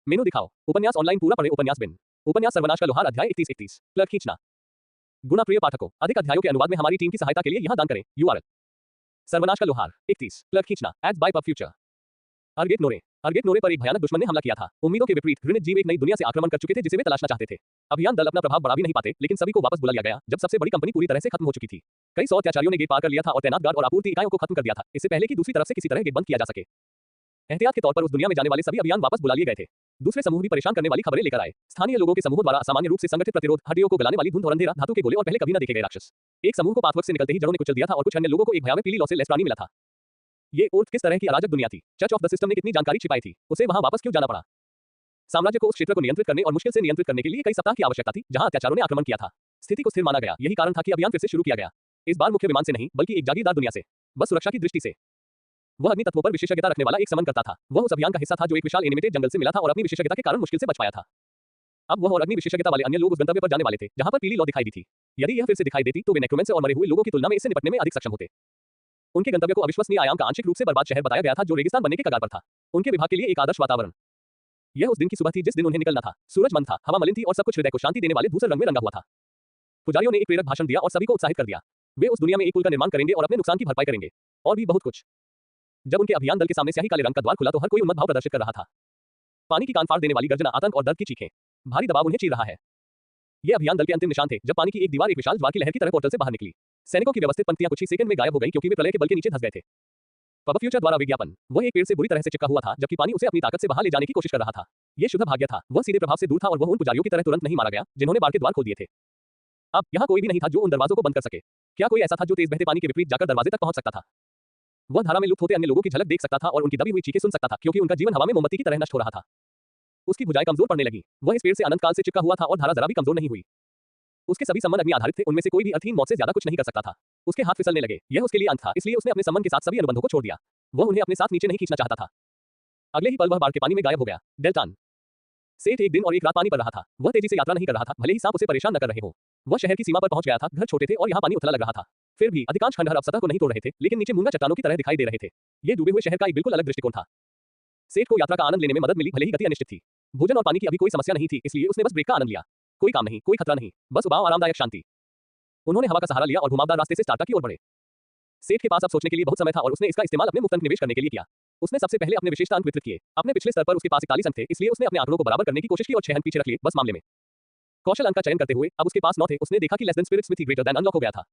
मेनू दिखाओ। उपन्यास ऑनलाइन पूरा पढ़े। उपन्यास बिन। उपन्यास सर्वनाश का लोहार अध्याय 31-31। क्लर्क खींचना। गुना प्रिय पाठकों, अधिक अध्यायों के अनुवाद में हमारी टीम की सहायता के लिए यहाँ दान करें। यूआरएल। सर्वनाश का लोहार 31। क्लर्क खींचना। Ads by pub future. अर्गेट नोरे। अर्गेट नोरे पर एक भयानक दुश्मन ने हमला किया था। उम्मीदों के विपरीत घृणित जीव एक नई दुनिया से आक्रमण कर चुके थे जिसे वे तलाशना चाहते थे। अभियान दल अपना प्रभाव बढ़ा भी नहीं पाते, लेकिन सभी को वापस बुला लिया गया जब सबसे बड़ी कंपनी पूरी तरह से खत्म हो चुकी थी। कई सौ अत्याचारियों ने गेट पार कर लिया था और तैनात गार्ड और आपूर्ति इकाइयों को खत्म कर दिया था, इससे पहले कि दूसरी तरफ से किसी तरह गेट बंद किया जा सके। एहतियात के तौर पर उस दुनिया में जाने वाले सभी अभियान वापस बुला लिए गए थे। दूसरे समूह भी परेशान करने वाली खबरें लेकर आए। स्थानीय लोगों के समूहों द्वारा असामान्य रूप से संगठित प्रतिरोध, हड्डियों को गलाने वाली धुंध और अंधेरा, धातु के गोले और पहले कभी न देखे गए राक्षस। एक समूह को पाथवर्क से निकलते ही जड़ों ने कुचल दिया था और कुछ अन्य लोगों को एक भयावह पीली लौ से लैस प्राणी मिला था। ये ओर्थ किस तरह की अराजक दुनिया थी? चर्च ऑफ द सिस्टम ने कितनी जानकारी छिपाई थी? उसे वहां वापस क्यों जाना पड़ा? साम्राज्य को उस क्षेत्र को नियंत्रित करने और मुश्किल से नियंत्रित करने के लिए कई सप्ताह की आवश्यकता थी जहां अत्याचारों ने आक्रमण किया था। स्थिति को स्थिर माना गया, यही कारण था कि अभियान फिर से शुरू किया गया। इस बार मुख्य विमान से नहीं, बल्कि एक जागीरदार दुनिया से, बस सुरक्षा की दृष्टि से। वह अग्नि तत्वों पर विशेषज्ञता रखने वाला एक समनकर्ता था। वह उस अभियान का हिस्सा था जो एक विशाल एनिमेटेड जंगल से मिला था और अपनी विशेषज्ञता के कारण मुश्किल से बच पाया था। अब वह और अग्नि विशेषज्ञता वाले अन्य लोग उस गंतव्य पर जाने वाले थे जहां पर पीली लौ दिखाई दी थी। यदि यह फिर से दिखाई देती तो वे नेक्रोमेंसर और मरे हुए लोगों की तुलना में इससे निपटने में अधिक सक्षम होते। उनके गंतव्य को अविश्वसनीय आयाम का आंशिक रूप से बर्बाद शहर बताया गया था जो रेगिस्तान बनने के कगार पर था। उनके विभाग के लिए एक आदर्श वातावरण। यह उस दिन की सुबह थी जिस दिन उन्हें निकलना था। सूरज मंद था, हवा मलिन थी और सब कुछ हृदय को शांति देने वाले धूसर रंग में रंगा हुआ था। पुजारियों ने एक प्रेरक भाषण दिया और सभी को उत्साहित कर दिया। वे उस दुनिया में एक पुल का निर्माण करेंगे और अपने नुकसान की भरपाई करेंगे, और भी बहुत कुछ। जब उनके अभियान दल के सामने स्याही काले रंग का द्वार खुला तो हर कोई उन्मत्त भाव प्रदर्शित कर रहा था। पानी की कान फाड़ देने वाली गर्जना, आतंक और दर्द की चीखें। भारी दबाव उन्हें चीर रहा है। ये अभियान दल के अंतिम निशान थे जब पानी की एक दीवार एक विशाल ज्वार की लहर की तरह पोर्टल से बाहर निकली। सैनिकों की व्यवस्थित पंक्तियां कुछ ही सेकंड में गायब हो गई क्योंकि वे प्रलय के बल के नीचे धंस गए थे। पब फ्यूचर द्वारा विज्ञापन। वह एक पेड़ से बुरी तरह से चिपका हुआ था जबकि पानी उसे अपनी ताकत से बाहर ले जाने की कोशिश कर रहा था। यह शुद्ध भाग्य था। वह सीधे प्रभाव से दूर था और वह उन पुजारियों की तरह तुरंत नहीं मारा गया जिन्होंने बाढ़ के द्वार खोल दिए थे। अब यहाँ कोई भी नहीं था जो उन दरवाजों को बंद कर सके। क्या कोई ऐसा था जो तेज बहते पानी के विपरीत जाकर दरवाजे तक पहुंच सकता था? वह धारा में लुप्त होते अन्य लोगों की झलक देख सकता था और उनकी दबी हुई चीखें सुन सकता था क्योंकि उनका जीवन हवा में मोमबत्ती की तरह नष्ट हो रहा था। उसकी भुजाएं कमजोर पड़ने लगी। वह इस पेड़ से अनंत काल से चिपका हुआ था और धारा जरा भी कमजोर नहीं हुई। उसके सभी संबंध अग्नि आधारित थे, उनमें से कोई भी अर्थहीन मौत से ज्यादा कुछ नहीं कर सकता था। उसके हाथ फिसलने लगे। यह उसके लिए अंत था, इसलिए उसने अपने संबंध के साथ सभी अनुबंधों को छोड़ दिया। वह उन्हें अपने साथ नीचे नहीं खींचना चाहता था। अगले ही पल वह बाढ़ के पानी में गायब हो गया। डेल्टान सेठ एक दिन और एक रात पानी पर रहा था। वह तेजी से यात्रा नहीं कर रहा था, भले ही सांप उसे परेशान न कर रहे हो। वह शहर की सीमा पर पहुंच गया था। घर छोटे थे और यहाँ पानी उथला लग रहा था। फिर भी अधिकांश खंडहर अब सतह को नहीं तोड़ रहे थे, लेकिन नीचे मूंगा चट्टानों की तरह दिखाई दे रहे थे। ये डूबे हुए शहर का एक बिल्कुल अलग दृष्टिकोण था। सेठ को यात्रा का आनंद लेने में मदद मिली, भले ही गति अनिश्चित थी। भोजन और पानी की अभी कोई समस्या नहीं थी, इसलिए उसने बस ब्रेक का आनंद लिया। कोई काम नहीं, कोई खतरा नहीं, बस उबाऊ आरामदायक शांति। उन्होंने हवा का सहारा लिया और घुमावदार रास्ते से स्टार्टअप की ओर बढ़े। सेठ के पास अब सोचने के लिए बहुत समय था और उसने इसका इस्तेमाल अपने मुफ्त अंक निवेश करने के लिए किया। उसने सबसे पहले अपने विशेषता अंक वितरित किए। अपने पिछले स्तर पर उसके पास 41 अंक थे, इसलिए उसने अपने आंकड़ों को बराबर करने की कोशिश की और 6 अंक पीछे रख लिए, बस मामले में। कौशल अंक का चयन करते हुए अब उसके पास 9 थे। उसने देखा कि less than spirit smithy greater than unlock हो गया था।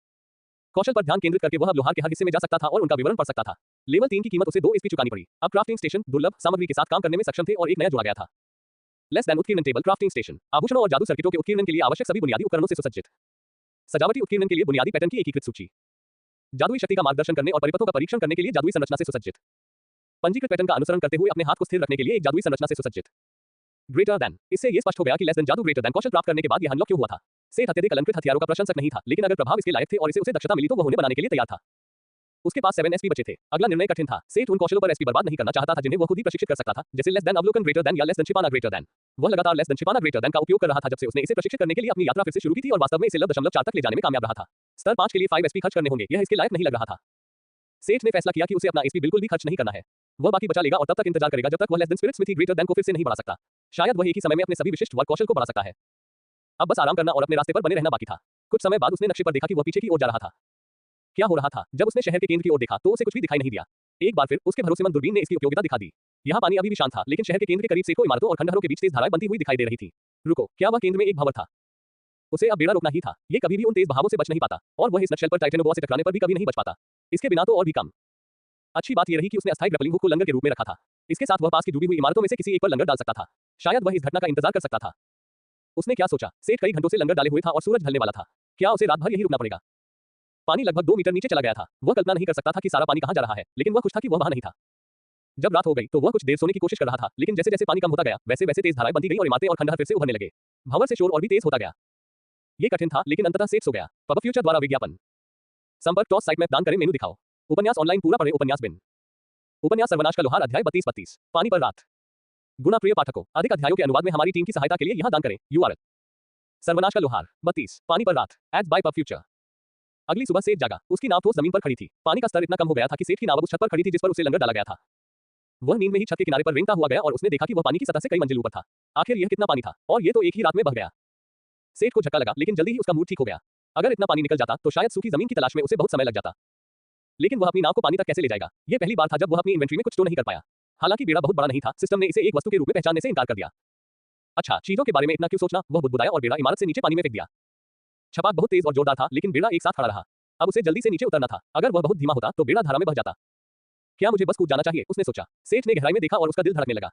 कौशल पर ध्यान केंद्रित करके वह अब लोहार के हर हिस्से में जा सकता था और उनका विवरण पढ़ सकता था। लेवल 3 की कीमत उसे 2 एसपी चुकानी पड़ी। अब क्राफ्टिंग स्टेशन दुर्लभ सामग्री के साथ काम करने में सक्षम थे और एक नया जुड़ा गया था। लेस देन उत्कीर्णन टेबल क्राफ्टिंग स्टेशन। आभूषणों और जादू सर्किटों के उत्कीर्णन के लिए आवश्यक सभी बुनियादी उपकरणों से सुसज्जित। सजावटी उत्कीर्णन के लिए बुनियादी पैटर्न की एकीकृत सूची। जादुई शक्ति का मार्गदर्शन करने और परिपथों का परीक्षण करने के लिए जादुई संरचना से सुसज्जित। पंजीकृत पैटर्न का अनुसरण करते हुए अपने हाथ को स्थिर रखने के लिए एक जादुई संरचना से सुसज्जित। Greater than. इससे ये स्पष्ट हो गया कि लेस देन जादू ग्रेटर देन कौशल प्राप्त करने के बाद यह अनलॉक क्यों हुआ था। सेठ अत्यधिक अलंकृत हथियारों का प्रशंसक नहीं था, लेकिन अगर प्रभाव इसके लायक थे और उसे दक्षता मिली तो वह उन्हें बनाने के लिए तैयार था। उसके पास 7 एसपी बचे थे। अगला निर्णय कठिन था। सेठ उन कौशलों पर एसपी बर्बाद नहीं करना चाहता था जिन्हें वह खुद ही प्रशिक्षित कर सकता था, जैसे लेस देन अवलोकन ग्रेटर देन या लेस देन छिपाना ग्रेटर देन। वह लगातार लेस देन छिपाना ग्रेटर देन का उपयोग कर रहा था जब से उसने इसे प्रशिक्षित करने के लिए अपनी यात्रा फिर से शुरू की थी और वास्तव में इसे 0.4 तक ले जाने में कामयाब रहा था। स्तर 5 के लिए 5 एसपी खर्च करने होंगे, यह इसके लायक नहीं लग रहा था। सेठ ने फैसला किया कि उसे अपना एसपी बिल्कुल भी खर्च नहीं करना है। वह बाकी बचा लेगा और तब तक इंतजार करेगा जब तक वह less than spirit smithy greater than को फिर से नहीं बढ़ा सकता। शायद वह एक ही समय में अपने सभी विशिष्ट वर्ग कौशल को बढ़ा सकता है। अब बस आराम करना और अपने रास्ते पर बने रहना बाकी था। कुछ समय बाद उसने नक्शे पर देखा कि वह पीछे की ओर जा रहा था। क्या हो रहा था? जब उसने शहर के केंद्र की ओर देखा तो उसे कुछ भी दिखाई नहीं दिया। एक बार फिर उसके भरोसेमंद दूरबीन ने इसकी उपयोगिता दिखा दी। यहाँ पानी अभी भी शांत था, लेकिन शहर के केंद्र के करीब सैकड़ों इमारतों और खंडहरों के बीच तेज धाराएं बनती हुई दिखाई दे रही थी। रुको, क्या वह केंद्र में एक भंवर था? उसे अब बेड़ा रोकना ही था। ये कभी भी उन तेज बहावों से बच नहीं पाता और वह इस नक्शल पर टाइटेनोबोआ से टकराने पर भी कभी नहीं बच पाता। इसके बिना तो और भी कम। अच्छी बात यह रही कि उसने अस्थायी ग्रैपलिंग हुक को लंगर के रूप में रखा था। इसके साथ वह पास की डूबी हुई इमारतों में से किसी एक पर लंगर डाल सकता था। शायद वह इस घटना का इंतजार कर सकता था। उसने क्या सोचा? सेठ कई घंटों से लंगर डाले हुए था और सूरज ढलने वाला था। क्या उसे रात भर यही रुकना पड़ेगा? पानी लगभग 2 मीटर नीचे चला गया था। वह कल्पना नहीं कर सकता था कि सारा पानी कहां जा रहा है, लेकिन वह खुश था कि वह वहां नहीं था। जब रात हो गई तो वह कुछ देर सोने की कोशिश कर रहा था, लेकिन जैसे जैसे पानी कम होता गया वैसे वैसे तेज धाराएं बनती गई और इमारतें और खंडहर फिर से उभरने लगे। भंवर से शोर और भी तेज होता गया। ये कठिन था, लेकिन अंततः सेठ सो गया। पब फ्यूचर द्वारा विज्ञापन। संपर्क टॉस साइट में दान करें। मेनू दिखाओ। उपन्यास ऑनलाइन पूरा पढ़े। उपन्यास बिन। उपन्यास सर्वनाश का लोहार अध्याय 32-32। पानी पर रात। गुना प्रिय पाठकों, अधिक अध्यायों के अनुवाद में हमारी टीम की सहायता के लिए यहाँ दान करें। यूआरएल। सर्वनाश का लोहार 32। पानी पर रात। Ads by pub future. अगली सुबह सेठ जागा। उसकी नाव ठोस जमीन पर खड़ी थी। पानी का स्तर इतना कम हो गया था कि सेठ की नाव उस छत पर खड़ी थी जिस पर उसे लंगर डाला गया था। वह नींद में ही छत के किनारे पर रेंगता हुआ गया और उसने देखा कि वह पानी की सतह से कई मंजिल ऊपर था। आखिर यह कितना पानी था, और ये तो एक ही रात में बह गया। सेठ को झटका लगा, लेकिन जल्दी ही उसका मूड ठीक हो गया। अगर इतना पानी निकल जाता तो शायद सूखी जमीन की तलाश में उसे बहुत समय लग जाता। लेकिन वह अपनी नाव को पानी तक कैसे ले जाएगा? यह पहली बार था जब वह अपनी इन्वेंट्री में कुछ स्टोर नहीं कर पाया। हालांकि बेड़ा बहुत बड़ा नहीं था, सिस्टम ने इसे एक वस्तु के रूप में पहचानने से इनकार कर दिया। अच्छा, चीजों के बारे में इतना क्यों सोचना? वह बुदबुदाया और बेड़ा इमारत से नीचे पानी में फेंक दिया। छपाक बहुत तेज और जोरदार था, लेकिन बेड़ा एक साथ खड़ा रहा। अब उसे जल्दी से नीचे उतरना था। अगर वह बहुत धीमा होता तो बेड़ा धारा में बह जाता। क्या मुझे बस कूद जाना चाहिए? उसने सोचा। सेठ ने गहराई में देखा और उसका दिल धड़कने लगा।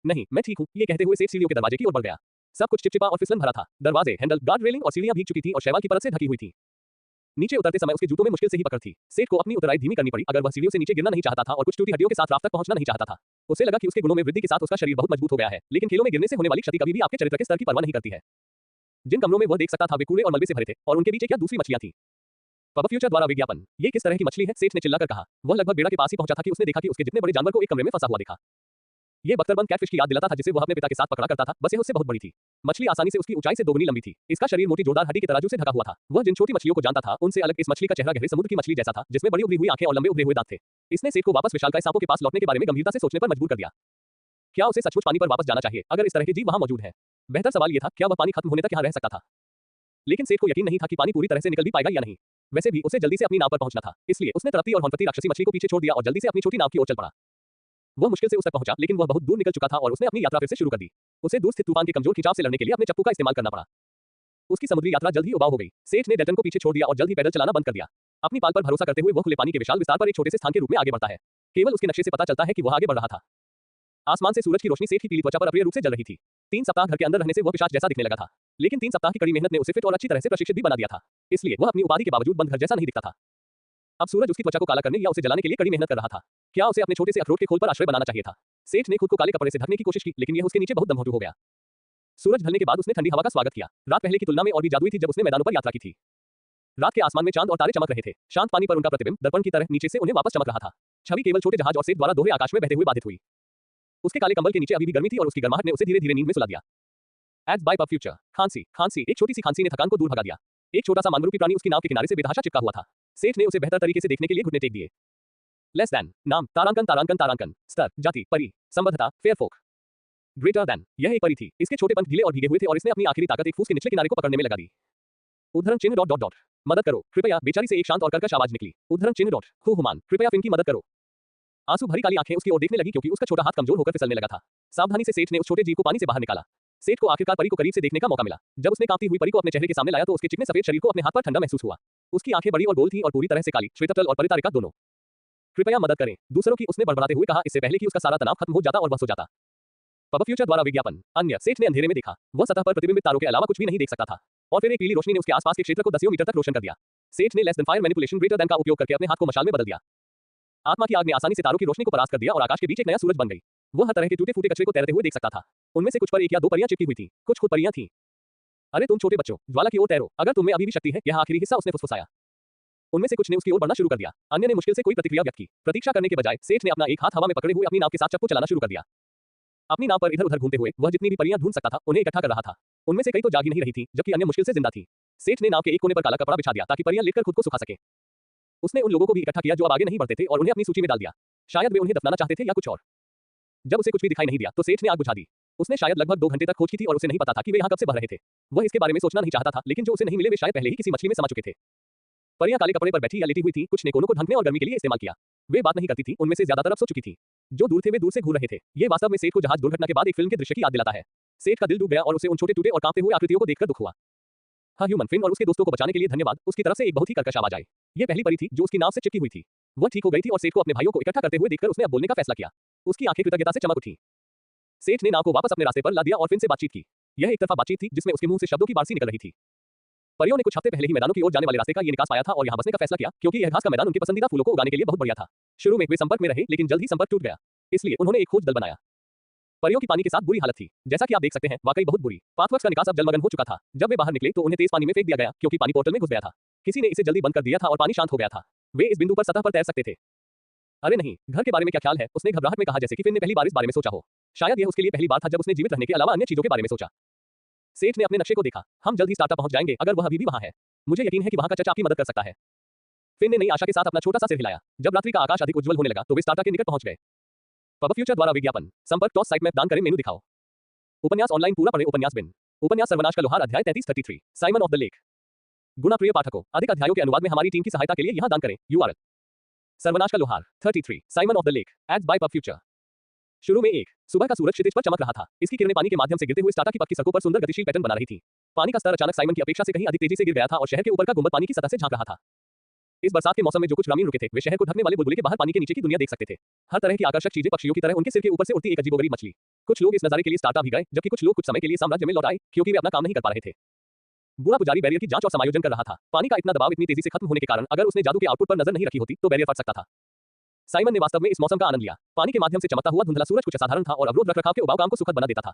नहीं, मैं ठीक हूँ, ये कहते हुए सेठ सीढ़ियों के दरवाजे की ओर बढ़ गया। सब कुछ चिपचिपा और फिसलन भरा था। दरवाजे, हैंडल, गार्ड रेलिंग और सीढ़ियां भीग चुकी थी और शैवाल की परत से ढकी हुई थी। नीचे उतरते समय उसके जूतों में मुश्किल से ही पकड़ थी। सेठ को अपनी उतराई धीमी करनी पड़ी। अगर वह सीढ़ियों से नीचे गिरना नहीं चाहता था और कुछ टूटी हड्डियों के साथ राफ्ट तक पहुंचना नहीं चाहता था। उसे लगा कि उसके गुणों में वृद्धि के साथ उसका शरीर बहुत मजबूत हो गया है, लेकिन खेलों में गिरने से होने वाली क्षति कभी भी आपके चरित्र के स्तर की परवाह नहीं करती है। जिन कमरों में वह देख सकता था वे कूड़े और मलबे से भरे थे, और उनके बीच एक या दूसरी मछलियां थी। पब फ्यूचर द्वारा विज्ञापन। ये किस तरह की मछली है? सेठ ने चिल्लाकर कहा। वह लगभग बेड़ा के पास ही पहुंचा था कि उसने देखा कि उसके जितने बड़े जानवर को एक कमरे में फंसा हुआ देखा। ये बख्तरबंद कैटफिश की याद दिलाता था जिसे वह अपने पिता के साथ पकड़ा करता था, बस यह उससे बहुत बड़ी थी। मछली आसानी से उसकी ऊंचाई से दोगुनी लंबी थी। इसका शरीर मोटी जोरदार हड्डी के तराजू से ढका हुआ था। वह जिन छोटी मछलियों को जानता था उनसे अलग इस मछली का चेहरा गहरे समुद्र की मछली जैसा था, जिसमें बड़ी उभरी हुई आंखें और लंबे उभरे हुए दांत थे। इसने सेठ को वापस विशालकाय सांपों के पास लौटने के बारे में गंभीरता से सोचने पर मजबूर कर दिया। क्या उसे सचमुच पानी पर वापस जाना चाहिए अगर इस तरह के जीव वहां मौजूद हैं? बेहतर सवाल यह था, क्या वह पानी खत्म होने तक यहाँ रह सकता था? लेकिन सेठ को यकीन नहीं था कि पानी पूरी तरह से निकल भी पाएगा या नहीं। वैसे भी उसे जल्दी से अपनी नाव पर पहुंचना था, इसलिए उसने तड़पती और हौंकती राक्षसी मछली को पीछे छोड़ दिया और जल्दी से अपनी छोटी नाव की ओर चल पड़ा। वह मुश्किल से उस तक पहुंचा, लेकिन वह बहुत दूर निकल चुका था और उसने अपनी यात्रा फिर से शुरू कर दी। उसे दूर स्थित तूफान के कमजोर खिंचाव से लड़ने के लिए अपने चप्पू का इस्तेमाल करना पड़ा। उसकी समुद्री यात्रा जल्द ही उबाऊ हो गई। सेठ ने डेल्टन को पीछे छोड़ दिया और जल्द ही पैदल चलाना बंद कर दिया। अपनी पाल पर भरोसा करते हुए वह खुले पानी के विशाल विस्तार पर एक छोटे से स्थान के रूप में आगे बढ़ता है। केवल उसके नक्शे से पता चलता है कि वह आगे बढ़ रहा था। आसमान से सूरज की रोशनी सेठ की पीली त्वचा पर अप्रिय रूप से जल रही थी। 3 सप्ताह घर के अंदर रहने से वह पिशाच जैसा दिखने लगा था, लेकिन 3 सप्ताह की कड़ी मेहनत ने उसे फिट और अच्छी तरह से प्रशिक्षित भी बना दिया था। इसलिए वह अपनी उपाधि के बावजूद बंद घर जैसा नहीं दिखता था। अब सूरज उसकी त्वचा को काला करने या उसे जलाने के लिए कड़ी मेहनत कर रहा था। क्या उसे अपने छोटे से अखरोट के खोल पर आश्रय बनाना चाहिए था? सेठ ने खुद को काले कपड़े से ढकने की कोशिश की, लेकिन यह उसके नीचे बहुत दमघोटू हो गया। सूरज ढलने के बाद उसने ठंडी हवा का स्वागत किया। रात पहले की तुलना में और भी जादुई थी जब उसने मैदानों पर यात्रा की थी। रात के आसमान में चांद और तारे चमक रहे थे। शांत पानी पर उनका प्रतिबिंब दर्पण की तरह नीचे से उन्हें वापस चमक रहा था। छवि केवल छोटे जहाज और सेठ द्वारा दोहरे आकाश में बहते हुए बाधित हुई। उसके काले कंबल के नीचे अभी भी गर्मी थी और उसकी गर्माहट ने उसे धीरे-धीरे नींद में सुला दिया। Ads by pub future. खांसी। एक छोटी सी खांसी ने थकान को दूर भगा दिया। एक छोटा सा मानवरूपी प्राणी उसकी नाव के किनारे से बेतहाशा चिपका हुआ था। सेठ ने उसे बेहतर तरीके से देखने के लिए घुटने टेक दिए। लेस देन, नाम, तारांकन, स्तर, जाति, परी, संबद्धता, फेयर फोक। ग्रेटर देन, यह एक परी थी। इसके छोटे पंख ढीले और भीगे हुए थे और इसने अपनी आखिरी ताकत एक फूस के निचले किनारे को पकड़ने में लगा दी। उद्धरण चिन्ह डॉट डॉट डॉट। मदद करो कृपया। बेचारी से एक शांत और कर्कश आवाज निकली। उद्धरण चिन्ह डॉट। हुमान, कृपया फिन की मदद करो। आंसू भरी काली आंखें उसकी ओर देखने लगी क्योंकि उसका छोटा हाथ कमजोर होकर फिसलने लगा था। सावधानी से सेठ ने उस छोटे जीव को पानी से बाहर निकाला। सेठ को आखिरकार परी को करीब से देखने का मौका मिला। जब उसने कांपती हुई परी को अपने चेहरे के सामने लाया तो उसके चिकने सफेद शरीर को अपने हाथ पर ठंडा महसूस हुआ। उसकी आंखें बड़ी और गोल थीं और पूरी तरह से काली, श्वेततल और परितारिका दोनों। कृपया मदद करें, दूसरों की उसने बड़बड़ाते हुए कहा, इससे पहले कि उसका सारा तनाव खत्म हो जाता और वह सो जाता। पब फ्यूचर द्वारा विज्ञापन। अन्य, सेठ ने अंधेरे में देखा। वह सतह पर प्रतिबिंबित तारों के अलावा कुछ भी नहीं देख सकता था। और फिर एक पीली रोशनी ने उसके आसपास के क्षेत्र को दसियों मीटर तक रोशन कर दिया। सेठ ने less than fire manipulation greater than का उपयोग करके अपने हाथ को मशाल में बदल दिया। आत्मा की आग ने आसानी से तारों की रोशनी को परास्त कर दिया और आकाश के बीच एक नया सूरज बन गई। वह हर तरह के टूटे-फूटे कचरे को तैरते हुए देख सकता था। उनमें से कुछ पर एक या दो परियां चिपकी हुई थीं, कुछ खुद परियां थीं। अरे तुम छोटे बच्चों, ज्वाला की ओर तैरो, अगर तुम में अभी भी शक्ति है। यह आखिरी हिस्सा उसने फुसफुसाया। उनमें से कुछ ने उसकी ओर बढ़ना शुरू कर दिया। अन्य ने मुश्किल से कोई प्रतिक्रिया व्यक्त की। प्रतीक्षा करने के बजाय सेठ ने अपना एक हाथ हवा में पकड़े हुए अपनी नाव के साथ चप्पू चलाना शुरू कर दिया। अपनी नाव पर इधर-उधर घूमते हुए वह जितनी भी परियां ढूंढ सकता था उन्हें इकट्ठा कर रहा था। उनमें से कई तो जाग ही नहीं रही थीं, जबकि अन्य मुश्किल से जिंदा थीं। सेठ ने नाव के एक कोने पर काला कपड़ा बिछा दिया ताकि परियां लेटकर खुद को सुखा सके। उसने उन लोगों को भी इकट्ठा किया जो अब आगे नहीं बढ़ते थे और उन्हें अपनी सूची में डाल दिया। शायद वे उन्हें दफनाना चाहते थे या कुछ और। जब उसे कुछ भी दिखाई नहीं दिया तो सेठ ने आग बुझा दी। उसने शायद लगभग 2 घंटे तक खोज की थी और उसे नहीं पता था कि वे यहाँ कब से बह रहे थे। वह इसके बारे में सोचना नहीं चाहता था, लेकिन जो उसे नहीं मिले वे शायद पहले ही किसी मछली में समा चुके थे। परियां काले कपड़े पर बैठी या लेटी हुई थीं, कुछ ने कोनों को ढकने और गर्मी के लिए इस्तेमाल किया। वे बात नहीं करती थीं, उनमें से ज्यादातर अब सो चुकी थीं। जो दूर थे वे दूर से घूर रहे थे। ये वास्तव में सेठ को जहाज दुर्घटना के बाद एक फिल्म के दृश्य की याद दिलाता है। सेठ का दिल डूब गया और उसे उन छोटे टूटे और कांपते हुए आकृतियों को देखकर दुख हुआ। हाँ, ह्यूमन, फिन और उसके दोस्तों को बचाने के लिए धन्यवाद। उसकी तरफ से एक बहुत ही कर्कश आवाज आई। ये पहली परी थी जो उसकी नाव से चिपकी हुई थी। वह ठीक हो गई थी और सेठ को अपने भाइयों को इकट्ठा करते हुए देखकर उसने अब बोलने का फैसला किया। उसकी आंखें कृतज्ञता से चमक उठी। सेठ ने नाव को वापस अपने रास्ते पर ला दिया और फिन से बातचीत की। यह एक तरफा बातचीत थी जिसमें उसके मुंह से शब्दों की बारिश निकल रही थी। परियों ने कुछ हफ्ते पहले ही मैदानों की ओर जाने वाले रास्ते का ये निकास पाया था और यहाँ बसने का फैसला किया क्योंकि यह घास का मैदान उनके पसंदीदा फूलों को उगाने के लिए बहुत बढ़िया था। शुरू में वे संपर्क में रहे, लेकिन जल्द ही संपर्क टूट गया। इसलिए उन्होंने एक खोज दल बनाया। परियों की पानी के साथ बुरी हालत थी, जैसा कि आप देख सकते हैं, वाकई बहुत बुरी। पाथवर्क्स का निकास अब जलमग्न हो चुका था। जब वे बाहर निकले तो उन्हें तेज पानी में फेंक दिया गया क्योंकि पानी पोर्टल में घुस गया था। किसी ने इसे जल्दी बंद कर दिया था और पानी शांत हो गया था। वे इस बिंदु पर सतह पर तैर सकते थे। अरे नहीं, घर के बारे में क्या ख्याल है? उसने घबराहट में कहा, जैसे कि फिन ने पहली बार इस बारे में सोचा हो। शायद यह उसके लिए पहली बार था जब उसने जीवित रहने के अलावा अन्य चीजों के बारे में सोचा। सेठ ने अपने नक्शे को देखा। हम जल्द ही स्टार्टअप पहुंच जाएंगे अगर वह अभी भी वहां है। मुझे यकीन है कि वहां का चर्च आपकी मदद कर सकता है। फिन ने नई आशा के साथ अपना छोटा सा सिर हिलाया। जब रात्रि का आकाश अधिक उज्जवल होने लगा तो वे स्टार्टअप के निकट पहुंच गए। पब फ्यूचर द्वारा विज्ञापन। संपर्क टॉस साइट में दान करें मेनू दिखाओ। उपन्यास ऑनलाइन पूरा पढ़े उपन्यास बिन। उपन्यास सर्वनाश का लोहार अध्याय 33-33 साइमन ऑफ द लेक। गुना प्रिय पाठकों, अधिक अध्यायों के अनुवाद में हमारी टीम की सहायता के लिए यहां दान करें। URL सर्वनाश का लोहार 33 Simon of the lake ads by pub future. शुरू में एक सुबह का सूरज क्षितिज पर चमक रहा था। इसकी किरणें पानी के माध्यम से गिरते हुए स्टाटा की पक्की सड़कों पर सुंदर गतिशील पैटर्न बना रही थी। पानी का स्तर अचानक साइमन की अपेक्षा से कहीं अधिक तेजी से गिर गया था और शहर के ऊपर का गुंबद पानी की सतह से झांक रहा था। इस बरसात के मौसम में जो कुछ ग्रामीण रुके थे वे शहर को ढकने वाले बुलबुले के बाहर पानी के नीचे की दुनिया देख सकते थे। हर तरह की आकर्षक चीजें पक्षियों की तरह उनके सिर के ऊपर से उड़ती एक अजीबोगरीब मछली। कुछ लोग इस नजारे के लिए स्टार्टा भी गए, जबकि कुछ लोग कुछ समय के लिए साम्राज्य में लौट आए क्योंकि वे अपना काम नहीं कर पा रहे थे। बूढ़ा पुजारी बैरियर की जांच और समायोजन कर रहा था। पानी का इतना दबाव इतनी तेजी से खत्म होने के कारण अगर उसने जादू के आउटपुट पर नजर नहीं रखी होती तो बैरियर फट सकता था। साइमन ने वास्तव में इस मौसम का आनंद लिया। पानी के माध्यम से चमकता हुआ धुंधला सूरज कुछ असाधारण था और अवरोध रखरखाव के उबाऊ काम को सुखद बना देता था।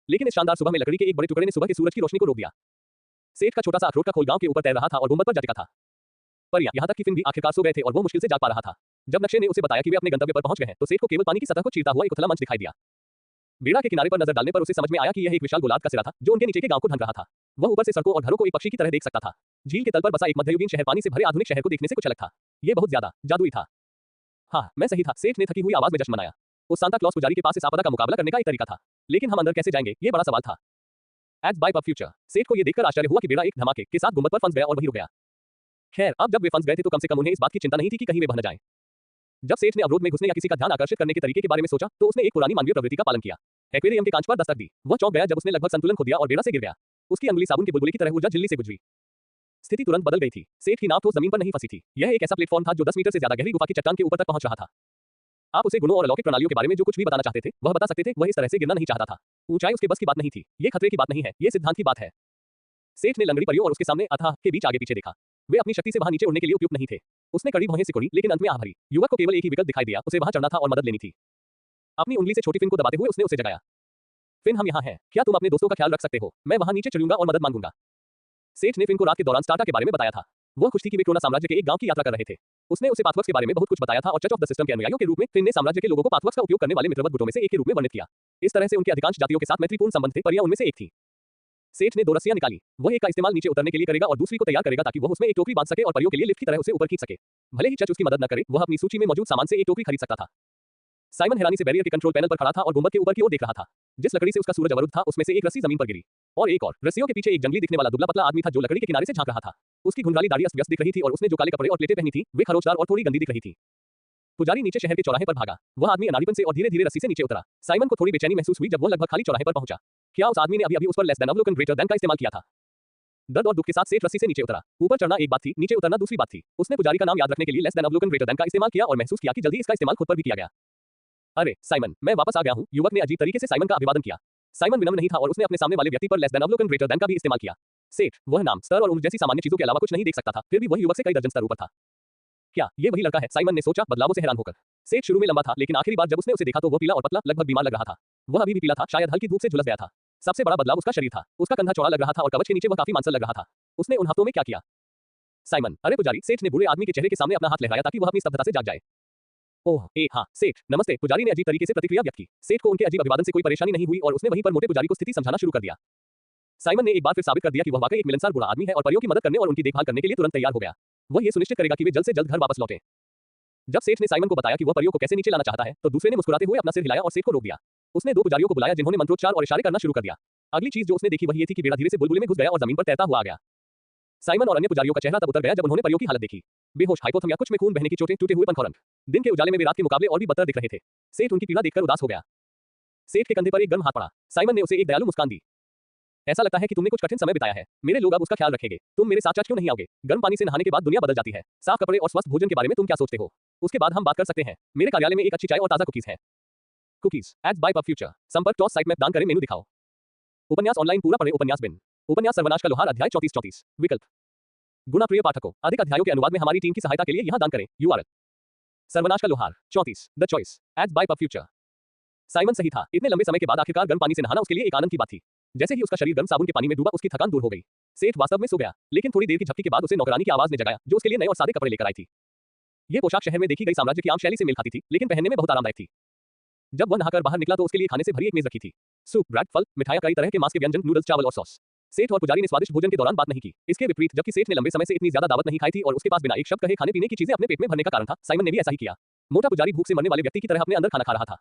लेकिन इस शानदार सुबह में लकड़ी के एक बड़े टुकड़े ने सुबह के सूरज की रोशनी को रोक दिया। सेठ का छोटा सा अखरोट का खोल गांव के ऊपर तैर रहा था और गुंबद पर जा टिका था। पर यहाँ तक कि फिन भी आखिरकार सो गए थे और वो मुश्किल से जाग पा रहा था। जब नक्शे ने उसे बताया कि वे अपने गंतव्य पर पहुंच गए हैं तो सेठ को केवल पानी की सतह को चीरता हुआ एक उथला मंच दिखाई दिया। बेड़ा के किनारे पर नजर डालने पर उसे समझ में आया कि यह एक विशाल गोलार्ध का सिरा था जो उनके नीचे के गांव को ढक रहा था। वह ऊपर से सड़कों और घरों को एक पक्षी की तरह देख सकता था। झील के तल पर बसा एक मध्ययुगीन शहर पानी से भरे आधुनिक शहर को देखने से कुछ अलग था। यह बहुत ज्यादा जादुई था। हाँ, मैं सही था, सेठ ने थकी हुई आवाज में जश्न मनाया। उस सांता क्लॉस पुजारी के पास इस आपदा का मुकाबला करने का एक तरीका था, लेकिन हम अंदर कैसे जाएंगे ये बड़ा सवाल था। Ads by pub future. सेठ को यह देखकर आश्चर्य हुआ कि बेड़ा एक धमाके के साथ गुंबद पर फंस गया और वहीं रुक गया। खैर, अब जब वे फंस गए थे तो कम से कम उन्हें इस बात की चिंता नहीं थी कि कहीं वे बह न जाएं। जब सेठ ने अवरोध में घुसने या किसी का ध्यान आकर्षित करने के तरीके के बारे में सोचा तो उसने एक पुरानी मानवीय प्रवृत्ति का पालन किया। एक्वेरियम के कांच पर दस्तक दी। वह चौंक गया जब उसने लगभग संतुलन खो दिया और बेड़ा से गिर गया। उसकी अंगुली साबुन के बुलबुले की तरह ऊर्जा झिल्ली से गुजरी। स्थिति तुरंत बदल गई थी। सेठ की नाव ठोस जमीन पर नहीं फंसी थी। यह एक ऐसा प्लेटफॉर्म था जो 10 मीटर से ज्यादा गहरी गुफा की चट्टान के ऊपर तक पहुंच रहा था। आप उसे गुणों और अलौकिक प्रणालियों के बारे में जो कुछ भी बताना चाहते थे वह बता सकते थे। वह इस तरह से गिरना नहीं चाहता था। ऊंचाई उसके बस की बात नहीं थी। ये खतरे की बात नहीं है, ये सिद्धांत की बात है। सेठ ने लंगड़ी परियों और उसके सामने अथाह के बीच आगे पीछे देखा। वे अपनी शक्ति से वहां नीचे उड़ने के लिए उपयुक्त नहीं थे। उसने कड़ी भौहें सिकोड़ी लेकिन अंत में आह भरी। युवक को केवल एक ही विकल्प दिखाई दिया, उसे वहां चढ़ना था और मदद लेनी थी। अपनी उंगली से छोटी फिन को दबाते हुए उसने उसे जगाया। फिन, हम यहाँ हैं, क्या तुम अपने दोस्तों का ख्याल रख सकते हो? मैं वहां नीचे चढ़ूंगा और मदद मांगूंगा। सेठ ने फिन को रात के दौरान स्टार्टा के बारे में बताया था। वह खुश थी कि वे क्रोना साम्राज्य के एक गांव की यात्रा कर रहे थे। उसने उसे पाथवर्क्स के बारे में बहुत कुछ बताया था और चर्च ऑफ द सिस्टम के अनुयायियों के रूप में फिन ने साम्राज्य के लोगों को पाथवर्क्स का उपयोग करने वाले मित्रवत गुटों में से एक के रूप में वर्णित किया। इस तरह से उनके अधिकांश जातियों के साथ मैत्रीपूर्ण संबंध थे, पर यह उनमें से एक थी। सेठ ने 2 रस्सियां निकाली। वह एक का इस्तेमाल नीचे उतरने के लिए करेगा और दूसरी को तैयार करेगा ताकि वह उसमें एक टोकरी बांध सके और परियों के लिए लिफ्ट की तरह उसे ऊपर खींच सके। भले ही चर्च उसकी मदद न करे, वह अपनी सूची में मौजूद सामान से एक टोकरी खरीद सकता था। साइमन हैरानी से बैरियर के कंट्रोल पैनल पर खड़ा था और गुंबद के ऊपर की ओर देख रहा था। जिस लकड़ी से उसका सूरज अवरुद्ध था उसमें से एक रस्सी जमीन पर गिरी और एक और रस्सियों के पीछे एक जंगली दिखने वाला दुबला पतला आदमी था जो लकड़ी के किनारे से झांक रहा था। उसकी घुंघराली दाढ़ी अस्त व्यस्त दिख रही थी और उसने जो काले कपड़े और प्लेटें पहनी थी वे खरोचदार और थोड़ी गंदी दिख रही थी। पुजारी नीचे शहर के चौराहे पर भागा। वह आदमी अनाड़ीपन से और धीरे-धीरे रस्सी से नीचे उतरा। साइमन को थोड़ी बेचैनी महसूस हुई जब वह लगभग खाली चौराहे पर पहुंचा। क्या उस आदमी ने अभी-अभी उस पर लेस देन अवलोकन ग्रेटर देन का इस्तेमाल किया था? दर्द और दुख के साथ सेठ रस्सी से नीचे उतरा। ऊपर चढ़ना एक बात थी, नीचे उतरना दूसरी बात थी। उसने पुजारी का नाम याद रखने के लिए लेस देन अवलोकन ग्रेटर देन का इस्तेमाल किया और महसूस किया कि जल्दी इसका इस्तेमाल खुद पर भी किया गया। अरे साइमन, मैं वापस आ गया हूं। युवक ने अजीब तरीके से साइमन का अभिवादन किया। साइमन विनम्र नहीं था और उसने अपने सामने वाले व्यक्ति पर लेस देन अवलोकन ग्रेटर देन का भी इस्तेमाल किया। सेठ, वह नाम, स्तर और उम्र जैसी सामान्य चीजों के अलावा कुछ नहीं देख सकता था, फिर भी वह युवक से कई दर्जन स्तर ऊपर था। क्या ये वही लड़का है? साइमन ने सोचा, बदलावों से हैरान होकर। सेठ शुरू में लंबा था, लेकिन आखिरी बार जब उसने उसे देखा तो वह पीला और पतला, लगभग बीमार लग रहा था। वह अभी भी पीला था, शायद हल्की धूप से झुलस गया था। सबसे बड़ा बदलाव उसका शरीर था। उसका कंधा चौड़ा लग रहा था और कवच के नीचे वह काफी मांसल लग रहा था। उसने उन हफ्तों में क्या किया? साइमन, अरे पुजारी, सेठ ने बूढ़े आदमी के चेहरे के सामने अपना हाथ लहराया ताकि वह अपनी स्तब्धता से जाग जाए। ओह, हाँ, सेठ, नमस्ते। पुजारी ने अजीब तरीके से प्रतिक्रिया व्यक्त की। सेठ को उनके अजीब अभिवादन से कोई परेशानी नहीं हुई और उसने वहीं पर मोटे पुजारी को स्थिति समझाना शुरू कर दिया। साइमन ने एक बार फिर साबित कर दिया कि वह वाकई एक मिलनसार बूढ़ा आदमी है और परियों की मदद करने और उनकी देखभाल करने के लिए तुरंत तैयार हो गया। वह ये सुनिश्चित करेगा कि वे जल्द से जल्द घर वापस लौटें। जब सेठ ने साइमन को बताया कि वह परियों को कैसे नीचे लाना चाहता है तो दूसरे ने मुस्कुराते हुए अपना सिर हिलाया और सेठ को रोक दिया। उसने 2 पुजारियों को बुलाया जिन्होंने मंत्रोच्चार और इशारे करना शुरू कर दिया। अगली चीज जो उसने देखी वह ये थी कि बेड़ा धीरे से बुलबुले में घुस गया और जमीन पर तैरता हुआ आ गया। साइमन और अन्य पुजारियों का चेहरा तब उतर गया जब उन्होंने परियों की हालत देखी। बेहोश, हाइपोथर्मिया, कुछ में खून बहने की चोटें, टूटे हुए पंखोरन। दिन के उजाले में वे रात के मुकाबले और भी बदतर दिख रहे थे। सेठ उनकी पीड़ा देखकर उदास हो गया। सेठ के कंधे पर एक गर्म हाथ पड़ा। साइमन ने उसे एक दयालु मुस्कान दी। ऐसा लगता है कि तुमने कुछ कठिन समय बिताया है। मेरे लोग अब उसका ख्याल रखेंगे। तुम मेरे साथ चर्च क्यों नहीं आओगे? गर्म पानी से नहाने के बाद दुनिया बदल जाती है। साफ कपड़े और स्वस्थ भोजन के बारे में तुम क्या सोचते हो? उसके बाद हम बात कर सकते हैं। मेरे कार्यालय में एक अच्छी चाय और ताजा कुकीज है। Cookies ads by pub future. संपर्क टॉस साइट में दान करें मेनू दिखाओ। उपन्यास ऑनलाइन पूरा पढ़े उपन्यास बिन। उपन्यास सर्वनाश का लोहार अध्याय 34-34 विकल्प। गुना प्रिय पाठकों, अधिक अध्यायों के अनुवाद में हमारी टीम की सहायता के लिए यहां दान करें। URL सर्वनाश का लोहार 34 the choice aids by pub future. Simon सही था। इतने लंबे समय के बाद आखिरकार गर्म पानी से नहाना उसके लिए एक आनंद की बात थी। जैसे ही उसका शरीर गर्म साबुन के पानी में डूबा उसकी थकान दूर हो गई। सेठ वास्तव में सो गया, लेकिन थोड़ी देर की झपकी के बाद उसे नौकरानी की आवाज ने जगाया जो उसके लिए नए और सादे कपड़े लेकर आई थी। ये पोशाक शहर में देखी गई साम्राज्य की आम शैली से मेल खाती थी, लेकिन पहनने में बहुत आरामदायक थी। जब वह नहाकर बाहर निकला तो उसके लिए खाने से भरी एक मेज रखी थी। सूप, ब्रेड, फल, मिठाइयां, कई तरह के मांस के व्यंजन, नूडल्स, चावल और सॉस। सेठ और पुजारी ने स्वादिष्ट भोजन के दौरान बात नहीं की। इसके विपरीत, जबकि सेठ ने लंबे समय से इतनी ज्यादा दावत नहीं खाई थी और उसके पास बिना एक शब्द कहे खाने पीने की चीजें अपने पेट में भरने का कारण था, साइमन ने भी ऐसा ही किया। मोटा पुजारी भूख से मरने वाले व्यक्ति की तरह अपने अंदर खाना खा रहा था।